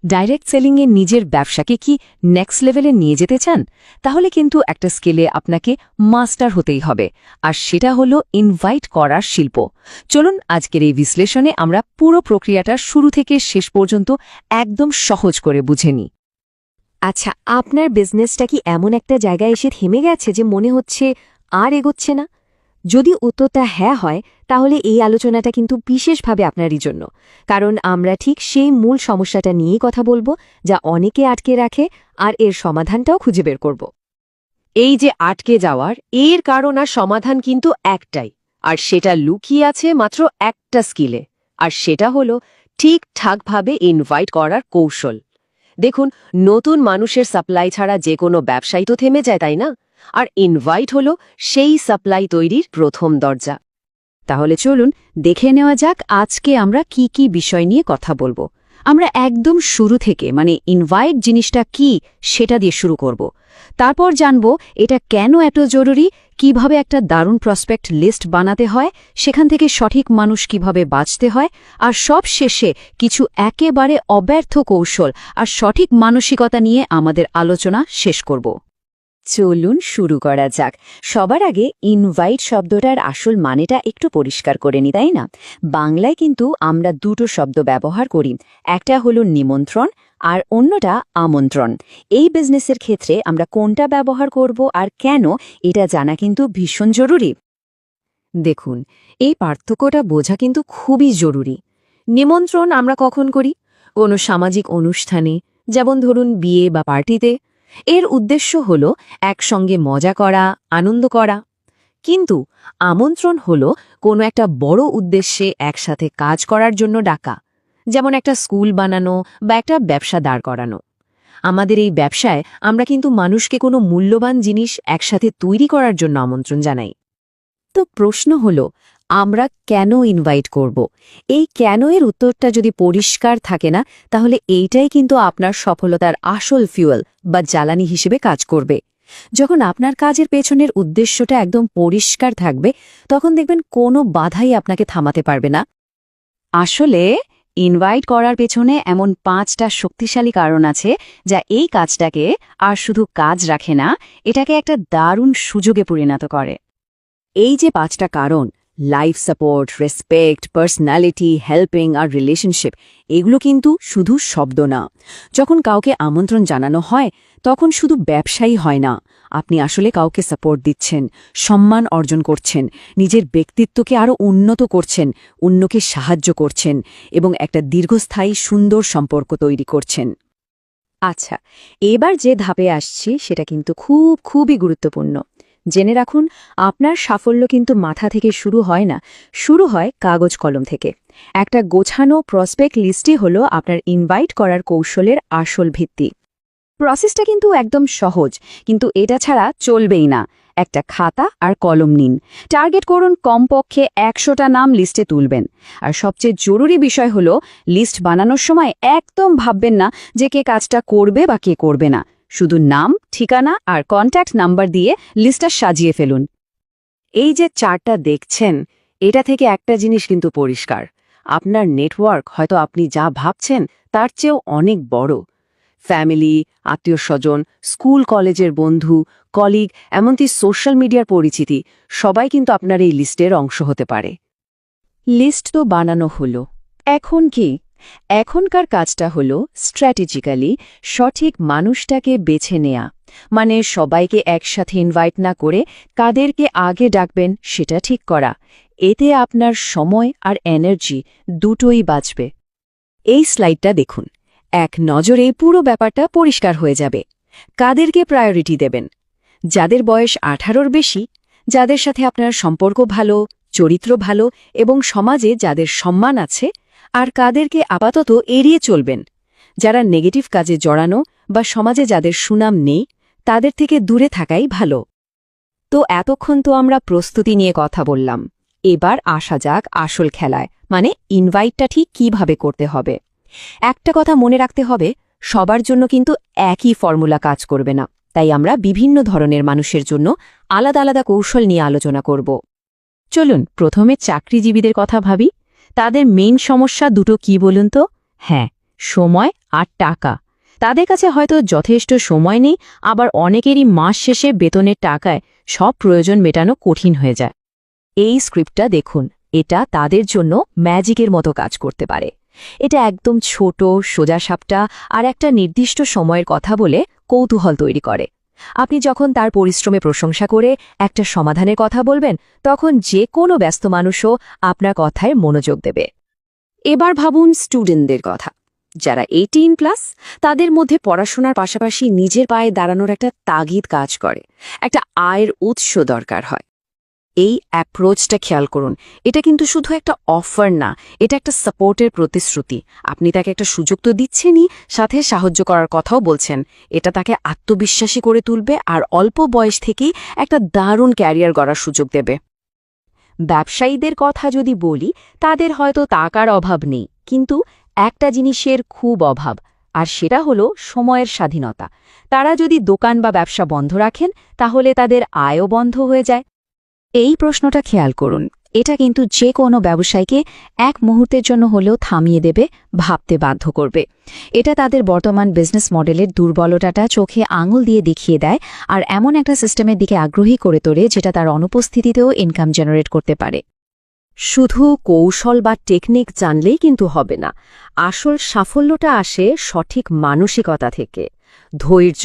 Direct সেলিংয়ে নিজের ব্যবসাকে কি নেক্সট লেভেলে নিয়ে যেতে চান? তাহলে কিন্তু একটা স্কেলে আপনাকে মাস্টার হতেই হবে, আর সেটা হলো ইনভাইট করার শিল্প। চলুন আজকের এই বিশ্লেষণে আমরা পুরো প্রক্রিয়াটা শুরু থেকে শেষ পর্যন্ত একদম সহজ করে বুঝে নিই। আচ্ছা, আপনার বিজনেসটা কি এমন একটা জায়গায় এসে থেমে গেছে যে মনে হচ্ছে আর এগোচ্ছে না? যদি উত্তরটা হ্যাঁ হয়, তাহলে এই আলোচনাটা কিন্তু বিশেষভাবে আপনারই জন্য, কারণ আমরা ঠিক সেই মূল সমস্যাটা নিয়েই কথা বলবো যা অনেকে আটকে রাখে, আর এর সমাধানটাও খুঁজে বের করব। এই যে আটকে যাওয়ার এর কারণ আর সমাধান কিন্তু একটাই, আর সেটা লুকিয়ে আছে মাত্র একটা স্কিলে, আর সেটা হলো ঠিকঠাকভাবে ইনভাইট করার কৌশল। দেখুন, নতুন মানুষের সাপ্লাই ছাড়া যে কোনো ব্যবসাই তো থেমে যায়, তাই না? আর ইনভাইট হলো সেই সাপ্লাই তৈরির প্রথম দরজা। তাহলে চলুন দেখে নেওয়া যাক আজকে আমরা কি কি বিষয় নিয়ে কথা বলবো। আমরা একদম শুরু থেকে মানে ইনভাইট জিনিসটা কি সেটা দিয়ে শুরু করব। তারপর জানব এটা কেন এত জরুরি, কিভাবে একটা দারুণ প্রসপেক্ট লিস্ট বানাতে হয়, সেখান থেকে সঠিক মানুষ কিভাবে বাঁচতে হয়, আর সব শেষে কিছু একেবারে অব্যর্থ কৌশল আর সঠিক মানসিকতা নিয়ে আমাদের আলোচনা শেষ করব। চলুন শুরু করা যাক। সবার আগে ইনভাইট শব্দটার আসল মানেটা একটু পরিষ্কার করে নি, তাই না? বাংলায় কিন্তু আমরা দুটো শব্দ ব্যবহার করি, একটা হলো নিমন্ত্রণ আর অন্যটা আমন্ত্রণ। এই বিজনেসের ক্ষেত্রে আমরা কোনটা ব্যবহার করব আর কেন, এটা জানা কিন্তু ভীষণ জরুরি। দেখুন, এই পার্থক্যটা বোঝা কিন্তু খুবই জরুরি। নিমন্ত্রণ আমরা কখন করি? কোনো সামাজিক অনুষ্ঠানে, যেমন ধরুন বিয়ে বা পার্টিতে। এর উদ্দেশ্য হল একসঙ্গে মজা করা, আনন্দ করা। কিন্তু আমন্ত্রণ হল কোনো একটা বড় উদ্দেশ্যে একসাথে কাজ করার জন্য ডাকা, যেমন একটা স্কুল বানানো বা একটা ব্যবসা দাঁড় করানো। আমাদের এই ব্যবসায় আমরা কিন্তু মানুষকে কোনো মূল্যবান জিনিস একসাথে তৈরি করার জন্য আমন্ত্রণ জানাই। তো প্রশ্ন হলো, আমরা কেন ইনভাইট করব? এই কেন এর উত্তরটা যদি পরিষ্কার থাকে না, তাহলে এইটাই কিন্তু আপনার সফলতার আসল ফিউয়েল বা জ্বালানি হিসেবে কাজ করবে। যখন আপনার কাজের পেছনের উদ্দেশ্যটা একদম পরিষ্কার থাকবে, তখন দেখবেন কোনো বাধাই আপনাকে থামাতে পারবে না। আসলে ইনভাইট করার পেছনে এমন 5টা শক্তিশালী কারণ আছে যা এই কাজটাকে আর শুধু কাজ রাখে না, এটাকে একটা দারুণ সুযোগে পরিণত করে। এই যে 5টা কারণ, life support, respect, personality, helping আর রিলেশনশিপ, এগুলো কিন্তু শুধু শব্দ না। যখন কাউকে আমন্ত্রণ জানানো হয়, তখন শুধু ব্যবসায়ী হয় না, আপনি আসলে কাউকে সাপোর্ট দিচ্ছেন, সম্মান অর্জন করছেন, নিজের ব্যক্তিত্বকে আরও উন্নত করছেন, অন্যকে সাহায্য করছেন এবং একটা দীর্ঘস্থায়ী সুন্দর সম্পর্ক তৈরি করছেন। আচ্ছা, এবার যে ধাপে আসছি সেটা কিন্তু খুবই গুরুত্বপূর্ণ। জেনে রাখুন, আপনার সাফল্য কিন্তু মাথা থেকে শুরু হয় না, শুরু হয় কাগজ কলম থেকে। একটা গোছানো প্রসপেক্ট লিস্টই হলো আপনার ইনভাইট করার কৌশলের আসল ভিত্তি। প্রসেসটা কিন্তু একদম সহজ, কিন্তু এটা ছাড়া চলবেই না। একটা খাতা আর কলম নিন, টার্গেট করুন কমপক্ষে 100টা নাম লিস্টে তুলবেন। আর সবচেয়ে জরুরি বিষয় হলো, লিস্ট বানানোর সময় একদম ভাববেন না যে কে কাজটা করবে বা কে করবে না। শুধু নাম, ঠিকানা আর কন্ট্যাক্ট নাম্বার দিয়ে লিস্টটা সাজিয়ে ফেলুন। এই যে চার্টটা দেখছেন, এটা থেকে একটা জিনিস কিন্তু পরিষ্কার, আপনার নেটওয়ার্ক হয়তো আপনি যা ভাবছেন তার চেয়েও অনেক বড়। ফ্যামিলি, আত্মীয়স্বজন, স্কুল কলেজের বন্ধু, কলিগ, এমনকি সোশ্যাল মিডিয়ার পরিচিতি, সবাই কিন্তু আপনার এই লিস্টের অংশ হতে পারে। লিস্ট তো বানানো হলো, এখন কি? এখনকার কাজটা হলো স্ট্র্যাটেজিক্যালি সঠিক মানুষটাকে বেছে নেয়া। মানে সবাইকে একসাথে ইনভাইট না করে কাদেরকে আগে ডাকবেন সেটা ঠিক করা। এতে আপনার সময় আর এনার্জি দুটোই বাঁচবে। এই স্লাইডটা দেখুন, এক নজরে পুরো ব্যাপারটা পরিষ্কার হয়ে যাবে। কাদেরকে প্রায়োরিটি দেবেন? যাদের বয়স 18-র বেশি, যাদের সাথে আপনার সম্পর্ক ভালো, চরিত্র ভালো এবং সমাজে যাদের সম্মান আছে। আর কাদেরকে আপাতত এড়িয়ে চলবেন? যারা নেগেটিভ কাজে জড়ানো বা সমাজে যাদের সুনাম নেই, তাদের থেকে দূরে থাকাই ভালো। তো এতক্ষণ তো আমরা প্রস্তুতি নিয়ে কথা বললাম, এবার আসা যাক আসল খেলায়, মানে ইনভাইটটা ঠিক কিভাবে করতে হবে। একটা কথা মনে রাখতে হবে, সবার জন্য কিন্তু একই ফর্মুলা কাজ করবে না, তাই আমরা বিভিন্ন ধরনের মানুষের জন্য আলাদা আলাদা কৌশল নিয়ে আলোচনা করব। চলুন প্রথমে চাকরিজীবীদের কথা ভাবি। তাদের মেইন সমস্যা দুটো কি বলুন তো? হ্যাঁ, সময় আর টাকা। তাদের কাছে হয়তো যথেষ্ট সময় নেই, আবার অনেকেরই মাস শেষে বেতনের টাকায় সব প্রয়োজন মেটানো কঠিন হয়ে যায়। এই স্ক্রিপ্টটা দেখুন, এটা তাদের জন্য ম্যাজিকের মতো কাজ করতে পারে। এটা একদম ছোট, সোজাসাপটা আর একটা নির্দিষ্ট সময়ের কথা বলে কৌতূহল তৈরি করে। আপনি যখন তার পরিশ্রমে প্রশংসা করে একটা সমাধানের কথা বলবেন, তখন যে কোনো ব্যস্ত মানুষও আপনার কথায় মনোযোগ দেবে। এবার ভাবুন স্টুডেন্টদের কথা, যারা 18+, তাদের মধ্যে পড়াশোনার পাশাপাশি নিজের পায়ে দাঁড়ানোর একটা তাগিদ কাজ করে, একটা আয়ের উৎস দরকার হয়। এই অ্যাপ্রোচটা খেয়াল করুন, এটা কিন্তু শুধু একটা অফার না, এটা একটা সাপোর্টের প্রতিশ্রুতি। আপনি তাকে একটা সুযোগ তো দিচ্ছেনই, সাথে সাহায্য করার কথাও বলছেন। এটা তাকে আত্মবিশ্বাসী করে তুলবে আর অল্প বয়স থেকেই একটা দারুণ ক্যারিয়ার গড়ার সুযোগ দেবে। ব্যবসায়ীদের কথা যদি বলি, তাদের হয়তো টাকার অভাব নেই, কিন্তু একটা জিনিসের খুব অভাব, আর সেটা হলো সময়ের স্বাধীনতা। তারা যদি দোকান বা ব্যবসা বন্ধ রাখেন, তাহলে তাদের আয়ও বন্ধ হয়ে যায়। এই প্রশ্নটা খেয়াল করুন, এটা কিন্তু যে কোনো ব্যবসায়ীকে এক মুহূর্তের জন্য হলেও থামিয়ে দেবে, ভাবতে বাধ্য করবে। এটা তাদের বর্তমান বিজনেস মডেলের দুর্বলতাটা চোখে আঙুল দিয়ে দেখিয়ে দেয় আর এমন একটা সিস্টেমের দিকে আগ্রহী করে তোলে যেটা তার অনুপস্থিতিতেও ইনকাম জেনারেট করতে পারে। শুধু কৌশল বা টেকনিক জানলেই কিন্তু হবে না। আসল সাফল্যটা আসে সঠিক মানসিকতা থেকে। ধৈর্য,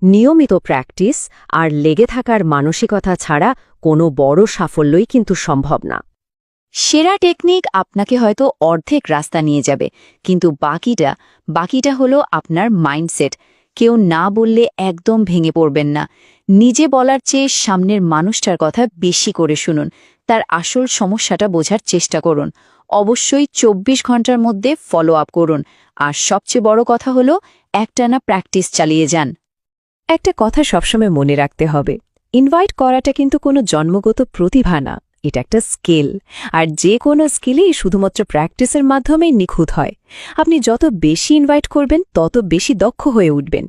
নিয়মিত প্র্যাকটিস আর লেগে থাকার মানসিকতা ছাড়া কোনো বড় সাফল্যই কিন্তু সম্ভব না। সেরা টেকনিক আপনাকে হয়তো অর্ধেক রাস্তা নিয়ে যাবে, কিন্তু বাকিটা হলো আপনার মাইন্ডসেট। কেউ না বললে একদম ভেঙে পড়বেন না। নিজে বলার চেয়ে সামনের মানুষটার কথা বেশি করে শুনুন, তার আসল সমস্যাটা বোঝার চেষ্টা করুন। অবশ্যই 24 ঘন্টার মধ্যে ফলো আপ করুন, আর সবচেয়ে বড় কথা হলো একটানা প্র্যাকটিস চালিয়ে যান। একটা কথা সবসময় মনে রাখতে হবে, ইনভাইট করাটা কিন্তু কোনো জন্মগত প্রতিভা না, এটা একটা স্কিল। আর যে কোনো স্কিলই শুধুমাত্র প্র্যাকটিসের মাধ্যমেই নিখুঁত হয়। আপনি যত বেশি ইনভাইট করবেন, তত বেশি দক্ষ হয়ে উঠবেন।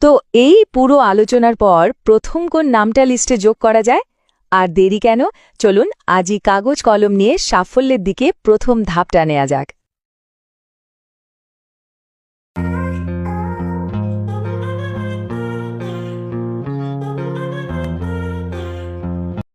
তো এই পুরো আলোচনার পর প্রথম কোন নামটা লিস্টে যোগ করা যায়? আর দেরি কেন, চলুন আজই কাগজ কলম নিয়ে সাফল্যের দিকে প্রথম ধাপটা নেওয়া যাক।